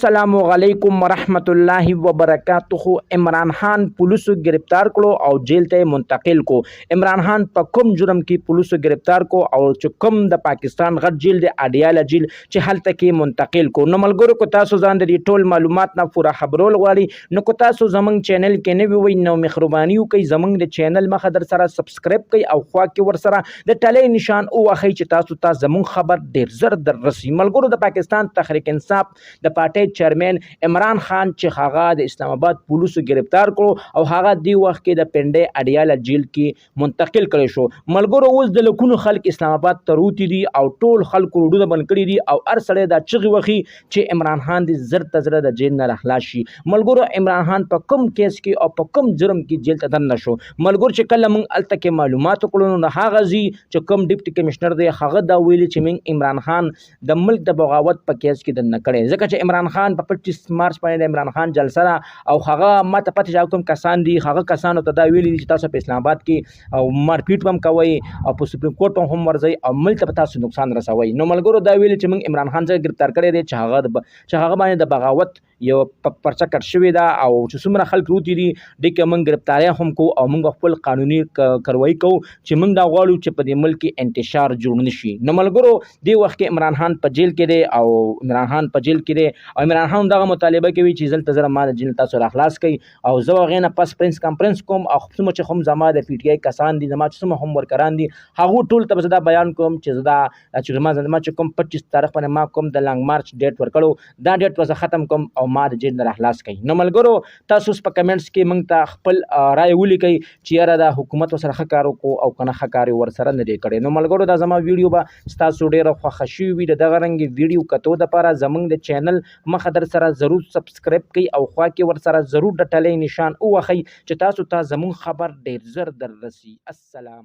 السلام علیکم ورحمت الله وبرکاتہ. عمران خان पुलिसो गिरफ्तार کړو او جیل ته منتقل کو. عمران خان په کوم جرم کې पुलिसو गिरफ्तार کو او چې کوم د پاکستان غټ جیل د اډیاله جیل چې هلته کې منتقل کو. نو ملګرو کو تاسو ځان د ټول معلومات نه پوره خبرول غواړي نو کو تاسو زمنګ چینل کې نه وي نو مهرباني وکړئ زمنګ د چینل مخه در سره سبسکرایب کړئ او خوا کې ور سره د ټلې نشان او اخی چې تاسو ته زمون خبر ډیر زر در رسي. ملګرو د پاکستان تحریک انصاف د پارټي چیرمن عمران خان چې هغه د اسلام آباد پولیسو गिरफ्तार کړو او هغه دی وخت کې د پنډې اډیاله جیل کې منتقل کړي شو. ملګرو اوس د لکونو خلک اسلام آباد ته روتي دي او ټول خلکو روډونه بند کړي دي او هر سړی دا چغې وخی چې عمران خان د زر تزره د جیل نه خلاص شي. ملګرو عمران خان په کوم کیس کې او په کوم جرم کې جیل ته دننه شو. ملګرو چې کله موږ الته کې معلومات وکړو نو هغه زی چې کوم ډیپټي کمشنر دی هغه دا ویلي چې موږ عمران خان د ملک د بغاوت په کیس کې دننه کړي ځکه چې عمران خان په 25 مارچ باندې عمران خان جلسه او هغه ماته پته چې کوم کسان دي هغه کسانو ته دا ویلي چې تاسو په اسلام آباد کې او مارپیټ هم کوي او په سپریم کورټ هم ورځي او ملک ته تاسو نقصان رسوي. نو ملګرو دا ویلي چې موږ عمران خان څخه گرفتار کړی دی چې هغه باندې د بغاوت یو پرچه کټ شوی دا او چې څومره خلک روتي دي دغه موږ گرفتاری هم کو او موږ خپل قانوني کاروایی کو چې موږ دا غواړو چې په دې ملک کې انتشار جوړ نشي. نو ملګرو دی وخت کې عمران خان په جیل کې دی او عمران خان په جیل کې دی او عمران خان دغه مطالبه کوي چې زلته زره ما د جیل تاسو را خلاص کړي او زه غینه پس پرنس کانفرنس کوم او خصوصا چې هم زما د پی ټی آی کسان دي زما چې هم ورکران دي هغه ټول ته زدا بیان کوم چې زدا چې ما چې کوم 25 تاریخ باندې ما کوم د لانګ مارچ ډیټ ورکړو دا ډیټ وځه ختم کوم او ما د جیل نه خلاص کړي. نو ملګرو تاسو په کمنټس کې موږ ته خپل رائے ولیکئ چې یاره د حکومت سره ښه کار وکړو او کنه ښه کار ور سره نه دی کړی. نو ملګرو دا زما ویډیو به تاسو ډیره خوښ شي وي دغه رنګ ویډیو کتو د لپاره زمنګ د چینل مخه در سره ضرور سبسکرایب کړئ او خوا کې ور سره ضرور د ټلې نشان او وخی چې تاسو ته زمون خبر ډیر زر در رسي. السلام.